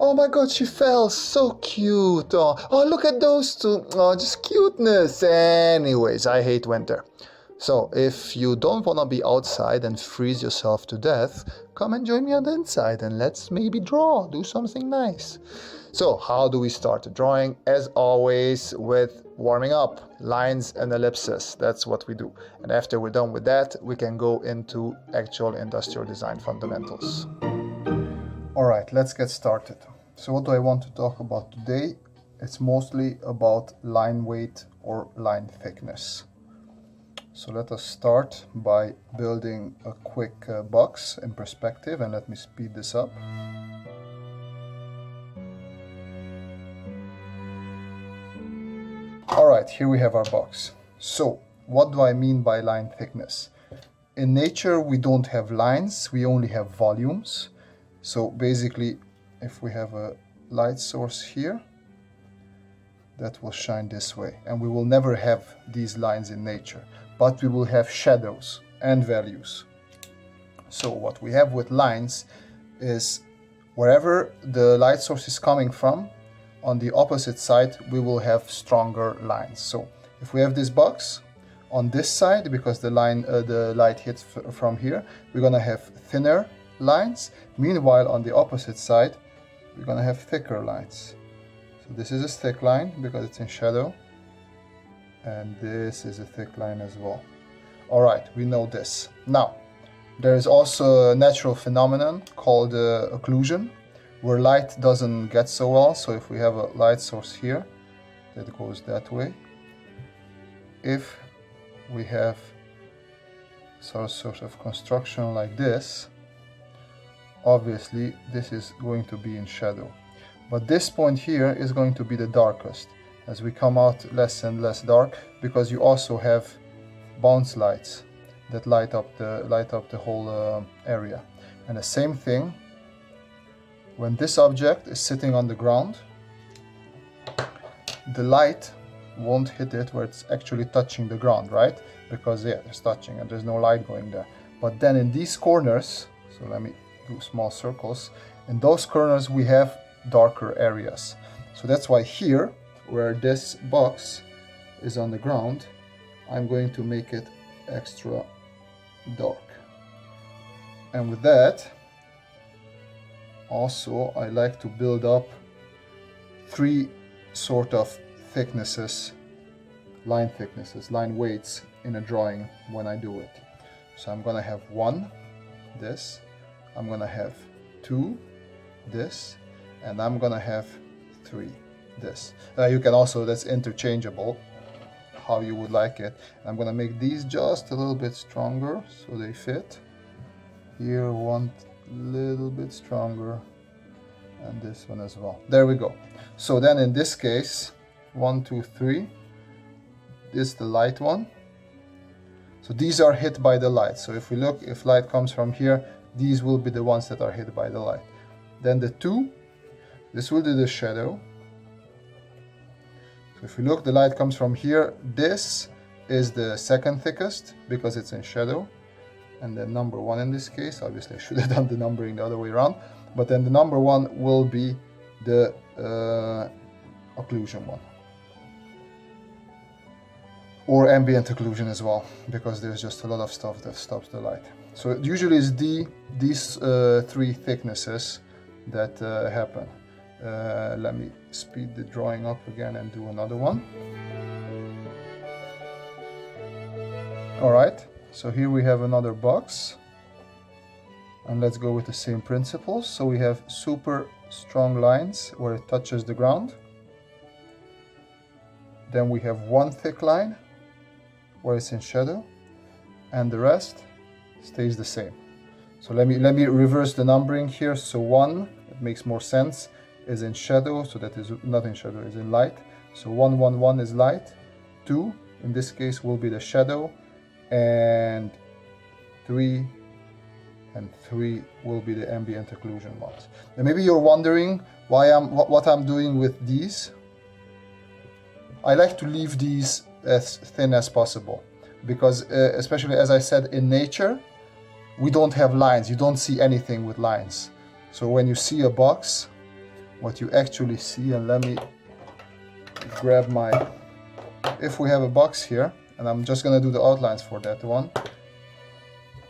Oh my god, she fell, so cute. Oh, look at those two. Oh, just cuteness. Anyways, I hate winter. So if you don't want to be outside and freeze yourself to death, come and join me on the inside and let's maybe draw, do something nice. So how do we start the drawing? As always, with warming up, lines and ellipses. That's what we do. And after we're done with that, we can go into actual industrial design fundamentals. All right, let's get started. So what do I want to talk about today? It's mostly about line weight or line thickness. So let us start by building a quick box in perspective, and let me speed this up. All right, here we have our box. So what do I mean by line thickness? In nature, we don't have lines, we only have volumes. So basically, if we have a light source here, that will shine this way. And we will never have these lines in nature, but we will have shadows and values. So what we have with lines is wherever the light source is coming from, on the opposite side, we will have stronger lines. So if we have this box, on this side, because the light hits from here, we're gonna have thinner lines. Meanwhile, on the opposite side, we're gonna have thicker lines. So this is a thick line because it's in shadow, and this is a thick line as well. All right, we know this. Now, there is also a natural phenomenon called occlusion, where light doesn't get so well. So if we have a light source here that goes that way, if we have some sort of construction like this, obviously this is going to be in shadow. But this point here is going to be the darkest as we come out less and less dark, because you also have bounce lights that light up the whole area. And the same thing when this object is sitting on the ground, the light won't hit it where it's actually touching the ground, right? Because yeah, it's touching and there's no light going there. But then in these corners, so let me do small circles, in those corners we have darker areas. So that's why here, where this box is on the ground, I'm going to make it extra dark. And with that, also I like to build up three sort of thicknesses, line weights in a drawing when I do it. So I'm gonna have one, this, I'm gonna have two, this, and I'm gonna have three, this. You can also, that's interchangeable, how you would like it. I'm gonna make these just a little bit stronger so they fit. Here one little bit stronger, and this one as well. There we go. So then in this case, 1, 2, 3, this is the light one. So these are hit by the light. So if we look, if light comes from here, these will be the ones that are hit by the light. Then the 2, this will do the shadow. So if we look, the light comes from here. This is the second thickest because it's in shadow. And then number 1 in this case, obviously I should have done the numbering the other way around. But then the number 1 will be the occlusion one. Or ambient occlusion as well, because there's just a lot of stuff that stops the light. So it usually is these three thicknesses that happen. Let me speed the drawing up again and do another one. All right, so here we have another box. And let's go with the same principles. So we have super strong lines where it touches the ground. Then we have one thick line where it's in shadow, and the rest stays the same. So let me reverse the numbering here. So 1, it makes more sense, is in shadow, so that is not in shadow, is in light. So 1, 1, 1 is light. 2 in this case will be the shadow, and 3 and 3 will be the ambient occlusion ones. And maybe you're wondering why what I'm doing with these. I like to leave these as thin as possible, because especially as I said, in nature we don't have lines. You don't see anything with lines. So when you see a box what you actually see. And let me grab my, if we have a box here, and I'm just gonna do the outlines for that one.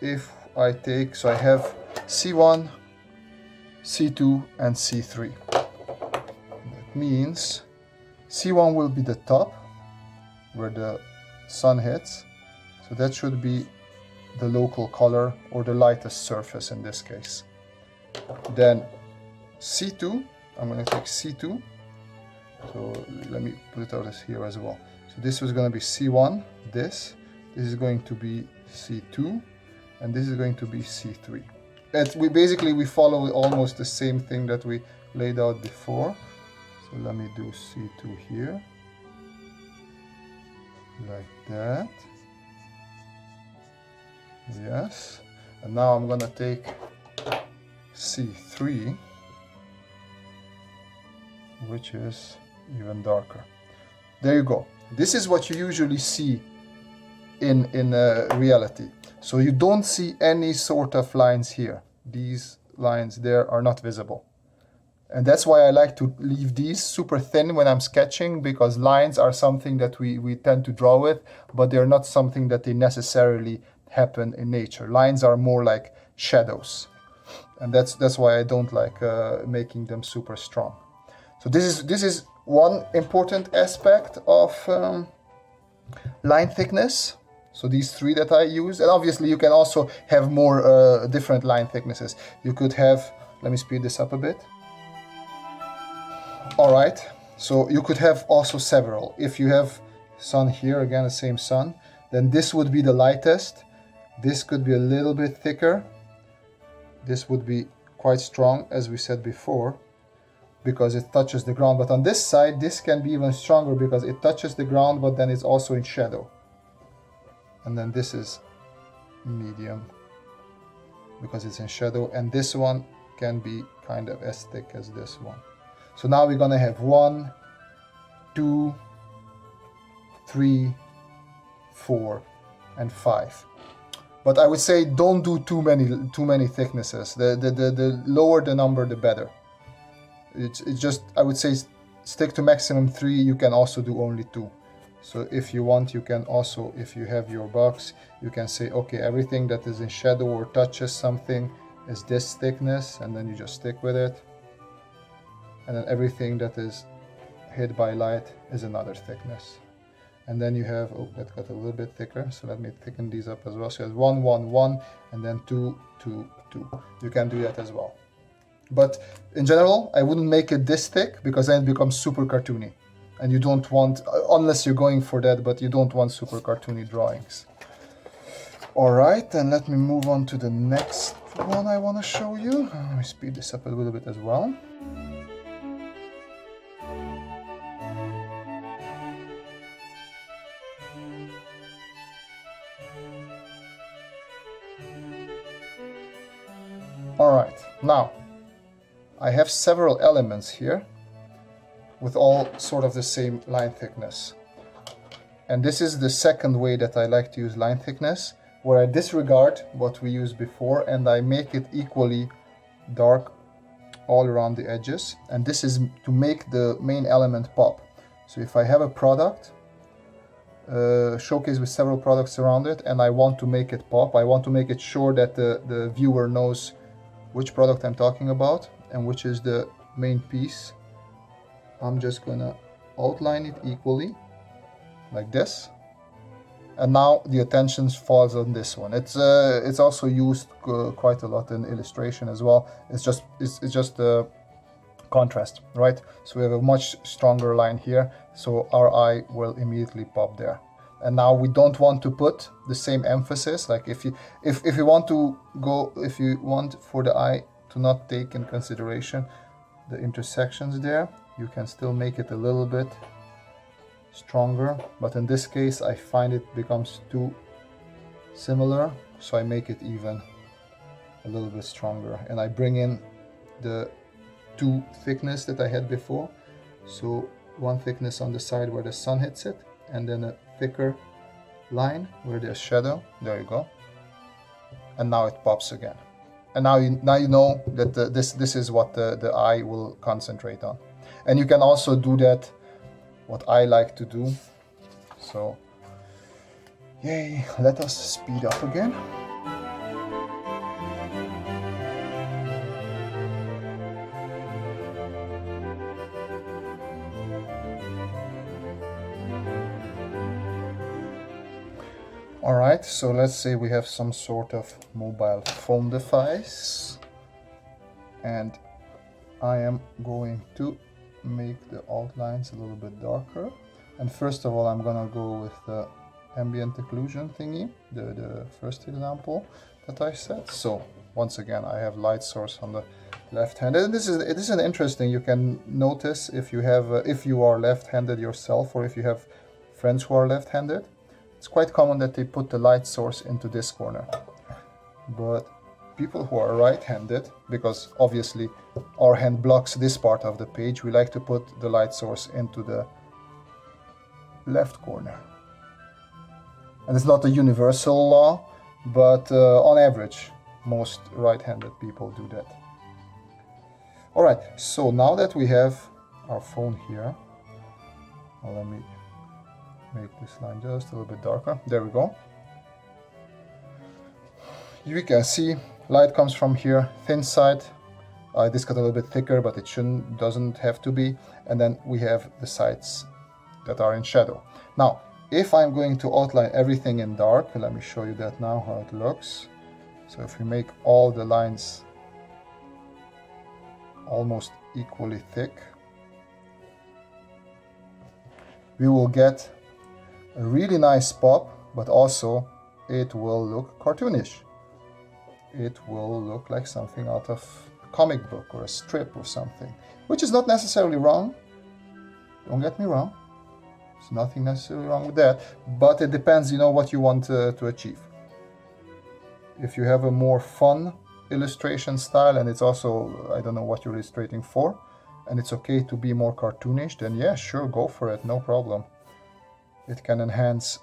If I take, so I have C1, C2 and C3. That means C1 will be the top where the sun hits, so that should be the local color or the lightest surface in this case. Then C2, I'm going to take C2, so let me put it out as here as well. So this was going to be C1, this is going to be C2, and this is going to be C3. We follow almost the same thing that we laid out before. So let me do C2 here, like that. Yes, and now I'm gonna take C3, which is even darker. There you go. This is what you usually see in reality. So you don't see any sort of lines here. These lines there are not visible. And that's why I like to leave these super thin when I'm sketching, because lines are something that we tend to draw with, but they're not something that they necessarily happen in nature. Lines are more like shadows. And that's why I don't like making them super strong. So this is one important aspect of line thickness. So these three that I use, and obviously you can also have more different line thicknesses. You could have, let me speed this up a bit. All right, so you could have also several. If you have sun here, again the same sun, then this would be the lightest. This could be a little bit thicker. This would be quite strong, as we said before, because it touches the ground. But on this side, this can be even stronger because it touches the ground, but then it's also in shadow. And then this is medium because it's in shadow, and this one can be kind of as thick as this one. So now we're gonna have 1, 2, 3, 4, and 5. But I would say don't do too many thicknesses. The lower the number, the better. It's just, I would say, stick to maximum 3. You can also do only 2. So if you want, you can also, if you have your box, you can say, okay, everything that is in shadow or touches something is this thickness, and then you just stick with it. And then everything that is hit by light is another thickness. And then you have, oh, that got a little bit thicker, so let me thicken these up as well. So you have 1, 1, 1, and then 2, 2, 2. You can do that as well. But in general, I wouldn't make it this thick, because then it becomes super cartoony. And you don't want, unless you're going for that, but you don't want super cartoony drawings. All right, and let me move on to the next one I want to show you. Let me speed this up a little bit as well. All right, now I have several elements here with all sort of the same line thickness. And this is the second way that I like to use line thickness, where I disregard what we used before and I make it equally dark all around the edges. And this is to make the main element pop. So if I have a product, showcase with several products around it, and I want to make it pop, I want to make it sure that the viewer knows which product I'm talking about and which is the main piece, I'm just gonna outline it equally like this, and now the attention falls on this one. It's also used quite a lot in illustration as well. It's just contrast, right? So we have a much stronger line here, so our eye will immediately pop there. And now we don't want to put the same emphasis. Like if you want for the eye to not take in consideration the intersections there, you can still make it a little bit stronger. But in this case, I find it becomes too similar, so I make it even a little bit stronger. And I bring in the 2 thickness that I had before. So 1 thickness on the side where the sun hits it, and then a thicker line where there's shadow. There you go. And now it pops again. And now you know that this is what the eye will concentrate on. And you can also do that, what I like to do. So, yay, let us speed up again. All right, so let's say we have some sort of mobile phone device, and I am going to make the outlines a little bit darker. And first of all, I'm gonna go with the ambient occlusion thingy, the first example that I said. So once again, I have light source on the left hand, and this is an interesting. You can notice if you have if you are left-handed yourself, or if you have friends who are left-handed. It's quite common that they put the light source into this corner, but people who are right-handed, because obviously our hand blocks this part of the page, we like to put the light source into the left corner. And it's not a universal law, but on average, most right-handed people do that. All right, so now that we have our phone here, well, let me make this line just a little bit darker. There we go. You can see light comes from here, thin side. This got a little bit thicker, but it doesn't have to be. And then we have the sides that are in shadow. Now, if I'm going to outline everything in dark, let me show you that now, how it looks. So if we make all the lines almost equally thick, we will get a really nice pop, but also it will look cartoonish. It will look like something out of a comic book or a strip or something, which is not necessarily wrong. Don't get me wrong. There's nothing necessarily wrong with that, but it depends, you know, what you want to achieve. If you have a more fun illustration style, and it's also, I don't know what you're illustrating for, and it's okay to be more cartoonish, then yeah, sure, go for it, no problem. It can enhance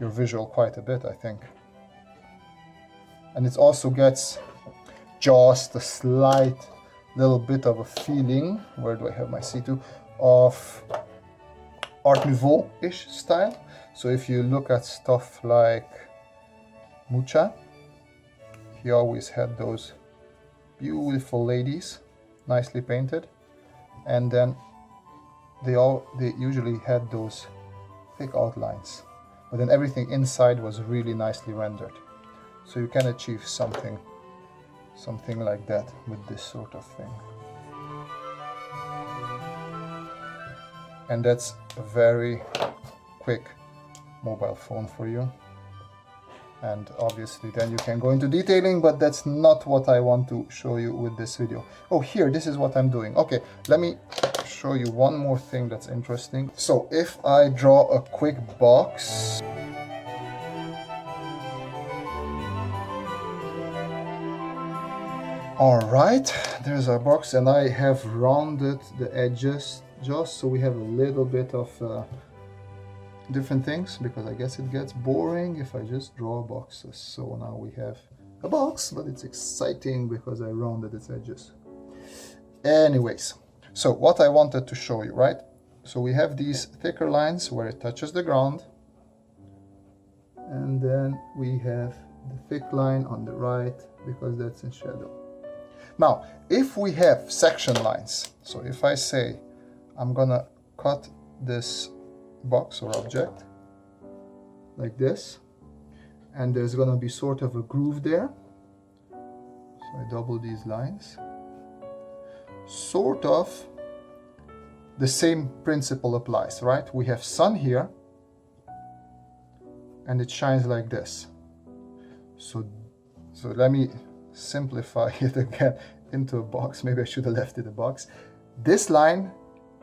your visual quite a bit, I think. And it also gets just a slight little bit of a feeling, where do I have my C2, of Art Nouveau-ish style. So if you look at stuff like Mucha, he always had those beautiful ladies, nicely painted, and then they usually had those thick outlines, but then everything inside was really nicely rendered. So you can achieve something like that with this sort of thing. And that's a very quick mobile phone for you. And obviously then you can go into detailing, but that's not what I want to show you with this video. Oh, here, this is what I'm doing. Okay, let me show you one more thing that's interesting. So if I draw a quick box, all right, there's our box, and I have rounded the edges just so we have a little bit of different things, because I guess it gets boring if I just draw boxes. So now we have a box, but it's exciting because I rounded its edges. Anyways, so what I wanted to show you, right? So we have these thicker lines where it touches the ground, and then we have the thick line on the right because that's in shadow. Now, if we have section lines, so if I say I'm gonna cut this box or object like this, and there's gonna be sort of a groove there, so I double these lines, sort of the same principle applies, right? We have sun here, and it shines like this. So let me simplify it again into a box. Maybe I should have left it a box. This line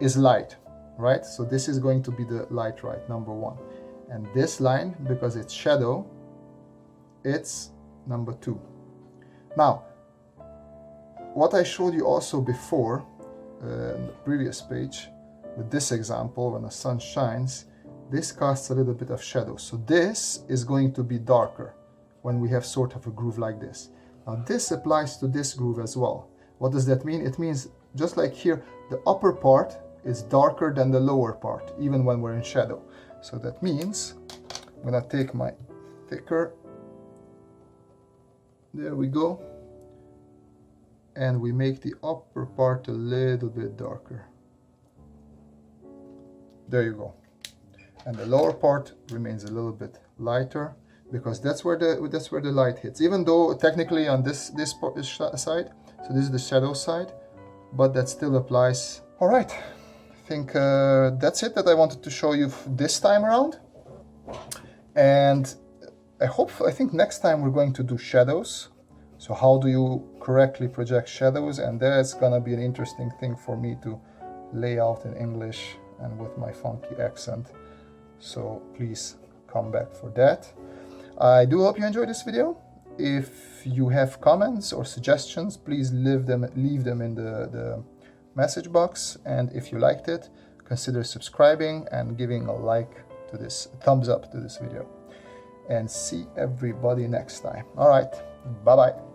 is light, right? So this is going to be the light, right, number one. And this line, because it's shadow, it's number two. Now, what I showed you also before in the previous page with this example, when the sun shines, this casts a little bit of shadow. So this is going to be darker when we have sort of a groove like this. Now this applies to this groove as well. What does that mean? It means just like here, the upper part is darker than the lower part, even when we're in shadow. So that means I'm gonna take my thicker, there we go, and we make the upper part a little bit darker. There you go. And the lower part remains a little bit lighter, because that's where the light hits. Even though technically on this side, so this is the shadow side, but that still applies. All right, I think that's it that I wanted to show you this time around. And I think next time we're going to do shadows. So how do you correctly project shadows? And that's gonna be an interesting thing for me to lay out in English and with my funky accent. So please come back for that. I do hope you enjoyed this video. If you have comments or suggestions, please leave them in the message box. And if you liked it, consider subscribing and giving a like to this, a thumbs up to this video. And see everybody next time. All right, bye-bye.